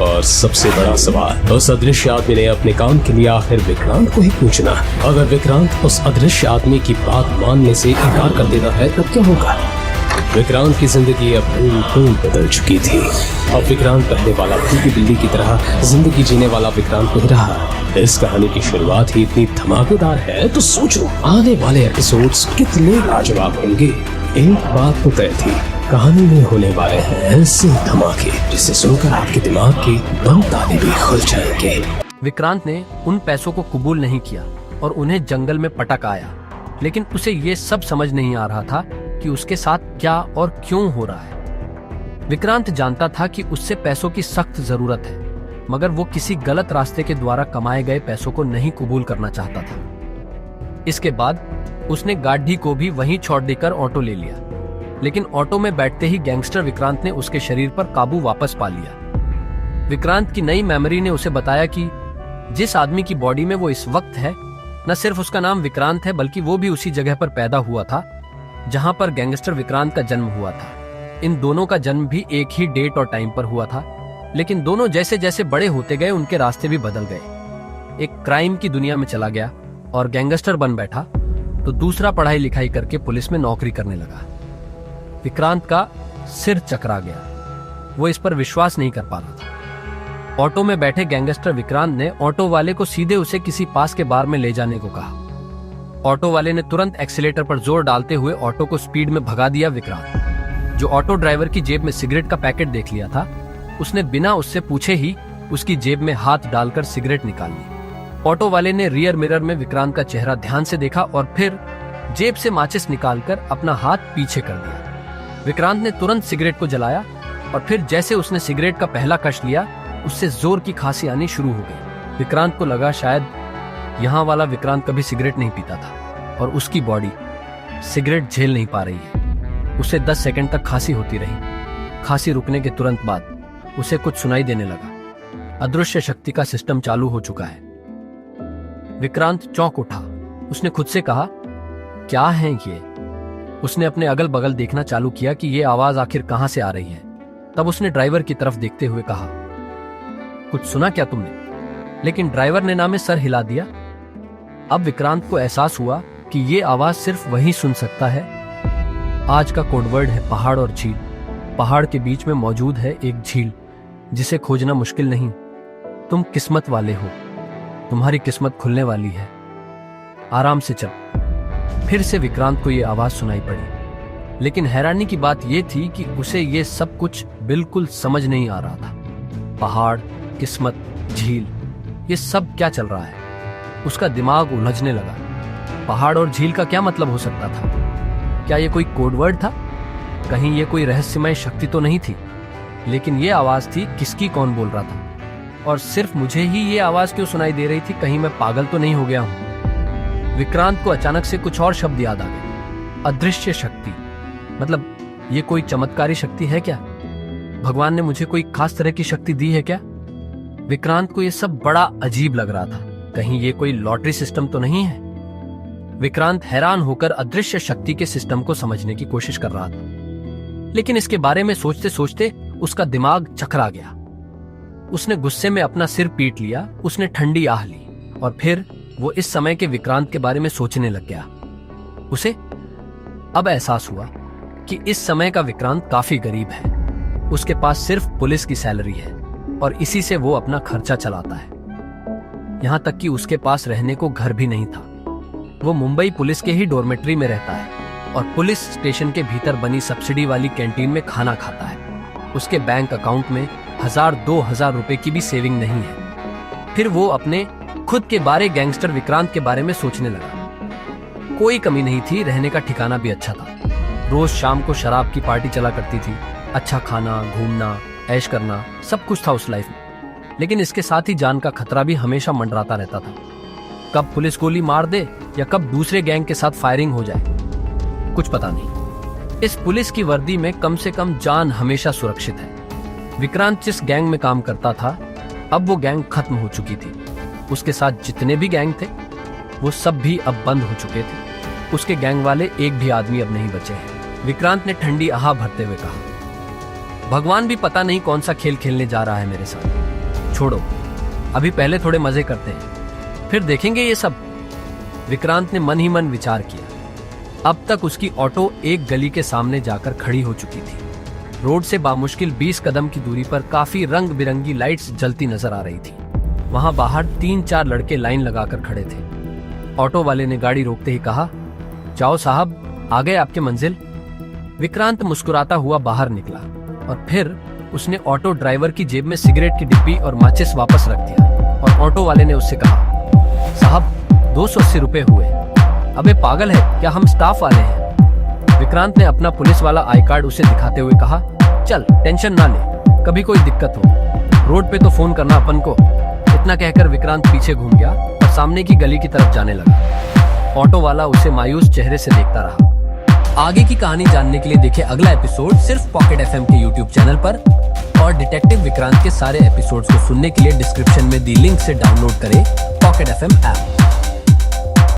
और सबसे बड़ा सवाल, उस अदृश्य आदमी ने अपने काम के लिए आखिर विक्रांत को ही पूछना। अगर विक्रांत उस अदृश्य आदमी की बात मानने से इनकार कर देता है तब क्या होगा? विक्रांत की जिंदगी अब पूर्ण बदल चुकी थी। अब विक्रांत पहले वाला भूखी बिल्ली की तरह जिंदगी जीने वाला विक्रांत नहीं रहा। इस कहानी की शुरुआत ही इतनी धमाकेदार है तो सोचो आने वाले एपिसोड्स कितने लाजवाब होंगे। एक बात तो तय थी, कहानी में होने वाले हैं ऐसे धमाके जिसे सुनकर आपके दिमाग के बंद ताले भी खुल जाएंगे। विक्रांत ने उन पैसों को कबूल नहीं किया और उन्हें जंगल में पटक आया, लेकिन उसे ये सब समझ नहीं आ रहा था कि उसके साथ क्या और क्यों हो रहा है। विक्रांत जानता था कि उससे पैसों की सख्त जरूरत है, मगर वो किसी गलत रास्ते के द्वारा कमाए गए पैसों को नहीं कबूल करना चाहता था। इसके बाद उसने गाड़ी को भी वहीं छोड़ देकर ऑटो ले लिया, लेकिन ऑटो में बैठते ही गैंगस्टर विक्रांत ने उसके शरीर पर काबू वापस पा लिया। विक्रांत की नई मेमोरी ने उसे बताया कि जिस आदमी की बॉडी में वो इस वक्त है, न सिर्फ उसका नाम विक्रांत है बल्कि वो भी उसी जगह पर पैदा हुआ था जहां पर गैंगस्टर विक्रांत का जन्म हुआ था। इन दोनों का जन्म भी एक ही डेट और टाइम पर हुआ था, लेकिन दोनों जैसे जैसे बड़े होते गए उनके रास्ते भी बदल गए। एक क्राइम की दुनिया में चला गया और गैंगस्टर बन बैठा, तो दूसरा पढ़ाई लिखाई करके पुलिस में नौकरी करने लगा। विक्रांत का सिर चकरा गया, वो इस पर विश्वास नहीं कर पा रहा था। ऑटो में बैठे गैंगस्टर विक्रांत ने ऑटो वाले को सीधे उसे किसी पास के बार में ले जाने को कहा। ऑटो वाले ने तुरंत एक्सीलेटर पर जोर डालते हुए ऑटो को स्पीड में भगा दिया। विक्रांत, जो ऑटो ड्राइवर की जेब में सिगरेट का पैकेट देख लिया था, उसने बिना उससे पूछे ही उसकी जेब में हाथ डालकर सिगरेट निकाल ली। ऑटो वाले ने रियर मिरर में विक्रांत का चेहरा ध्यान से देखा और फिर जेब से माचिस निकालकर अपना हाथ पीछे कर दिया। विक्रांत ने तुरंत सिगरेट को जलाया और फिर जैसे उसने सिगरेट का पहला कश लिया, उससे जोर की खांसी आनी शुरू हो गई। विक्रांत को लगा शायद यहाँ वाला विक्रांत कभी सिगरेट नहीं पीता था और उसकी बॉडी सिगरेट झेल नहीं पा रही है। उसे 10 सेकंड तक खांसी होती रही। खांसी रुकने के तुरंत बाद उसे कुछ सुनाई देने लगा। अदृश्य शक्ति का सिस्टम चालू हो चुका है। विक्रांत चौंक उठा। उसने खुद से कहा, क्या है ये? उसने अपने अगल बगल देखना चालू किया कि ये आवाज आखिर कहां से आ रही है। तब उसने ड्राइवर की तरफ देखते हुए कहा, कुछ सुना क्या तुमने? लेकिन ड्राइवर ने ना में सर हिला दिया। अब विक्रांत को एहसास हुआ कि ये आवाज सिर्फ वही सुन सकता है। आज का कोडवर्ड है पहाड़ और झील। पहाड़ के बीच में मौजूद है एक झील जिसे खोजना मुश्किल नहीं। तुम किस्मत वाले हो, तुम्हारी किस्मत खुलने वाली है, आराम से चल। फिर से विक्रांत को ये आवाज सुनाई पड़ी, लेकिन हैरानी की बात यह थी कि उसे ये सब कुछ बिल्कुल समझ नहीं आ रहा था। पहाड़, किस्मत, झील, ये सब क्या चल रहा है? उसका दिमाग उलझने लगा। पहाड़ और झील का क्या मतलब हो सकता था? क्या ये कोई कोडवर्ड था? कहीं ये कोई रहस्यमय शक्ति तो नहीं थी? लेकिन ये आवाज थी किसकी, कौन बोल रहा था? और सिर्फ मुझे ही ये आवाज क्यों सुनाई दे रही थी? कहीं मैं पागल तो नहीं हो गया हूं? विक्रांत को अचानक से कुछ और शब्द याद आ गए। अदृश्य शक्ति, मतलब ये कोई चमत्कारी शक्ति है क्या? भगवान ने मुझे कोई खास तरह की शक्ति दी है क्या? विक्रांत को यह सब बड़ा अजीब लग रहा था। कहीं ये कोई लॉटरी सिस्टम तो नहीं है? विक्रांत हैरान होकर अदृश्य शक्ति के सिस्टम को समझने की कोशिश कर रहा था, लेकिन इसके बारे में सोचते सोचते उसका दिमाग चकरा गया। उसने गुस्से में अपना सिर पीट लिया। उसने ठंडी आह ली और फिर वो इस समय के विक्रांत के बारे में सोचने लग गया। उसे अब एहसास हुआ कि इस समय का विक्रांत काफी गरीब है। उसके पास सिर्फ पुलिस की सैलरी है और इसी से वो अपना खर्चा चलाता है। यहां तक कि उसके पास रहने को घर भी नहीं था। वो मुंबई पुलिस के ही डॉर्मेट्री में रहता है और पुलिस स्टेशन के भीतर बनी सब्सिडी वाली कैंटीन में खाना खाता है। उसके बैंक अकाउंट में 1000-2000 रुपए की भी सेविंग नहीं है। फिर वो अपने खुद के बारे, गैंगस्टर विक्रांत के बारे में सोचने लगा। कोई कमी नहीं थी, रहने का ठिकाना भी अच्छा था। रोज शाम को शराब की पार्टी चला करती थी। अच्छा खाना, घूमना, ऐश करना, सब कुछ था उस लाइफ में। लेकिन इसके साथ ही जान का खतरा भी हमेशा मंडराता रहता था। कब पुलिस गोली मार दे या कब दूसरे गैंग के साथ फायरिंग हो जाए, कुछ पता नहीं। इस पुलिस की वर्दी में कम से कम जान हमेशा सुरक्षित है। विक्रांत जिस गैंग में काम करता था, अब वो गैंग खत्म हो चुकी थी। उसके साथ जितने भी गैंग थे वो सब भी अब बंद हो चुके थे। उसके गैंग वाले एक भी आदमी अब नहीं बचे हैं। विक्रांत ने ठंडी आह भरते हुए कहा, भगवान भी पता नहीं कौन सा खेल खेलने जा रहा है मेरे साथ। छोड़ो, अभी पहले थोड़े मजे करते हैं, फिर देखेंगे ये सब। विक्रांत ने मन ही मन विचार किया। अब तक उसकी ऑटो एक गली के सामने जाकर खड़ी हो चुकी थी। रोड से बामुश्किल 20 कदम की दूरी पर काफी रंग बिरंगी लाइट्स जलती नजर आ रही थी। वहां बाहर 3-4 लड़के लाइन लगाकर खड़े थे। ऑटो वाले ने गाड़ी रोकते ही कहा, जाओ साहब, आ गए आपके मंजिल। विक्रांत मुस्कुराता हुआ बाहर निकला और फिर उसने ऑटो ड्राइवर की जेब में सिगरेट की डिब्बी और माचिस वापस रख दिया और ऑटो वाले ने उससे कहा, साहब 280 रुपए हुए। अबे पागल है क्या, हम स्टाफ वाले हैं। विक्रांत ने अपना पुलिस वाला आई कार्ड उसे दिखाते हुए कहा, चल टेंशन ना ले, कभी कोई दिक्कत हो रोड पे तो फोन करना अपन को। इतना कहकर विक्रांत पीछे घूम गया और सामने की गली की तरफ जाने लगा। ऑटो वाला उसे मायूस चेहरे से देखता रहा। आगे की कहानी जानने के लिए देखें अगला एपिसोड सिर्फ पॉकेट एफएम के यूट्यूब चैनल पर, और डिटेक्टिव विक्रांत के सारे एपिसोड्स को सुनने के लिए डिस्क्रिप्शन में दी लिंक से डाउनलोड करें पॉकेट एफएम ऐप।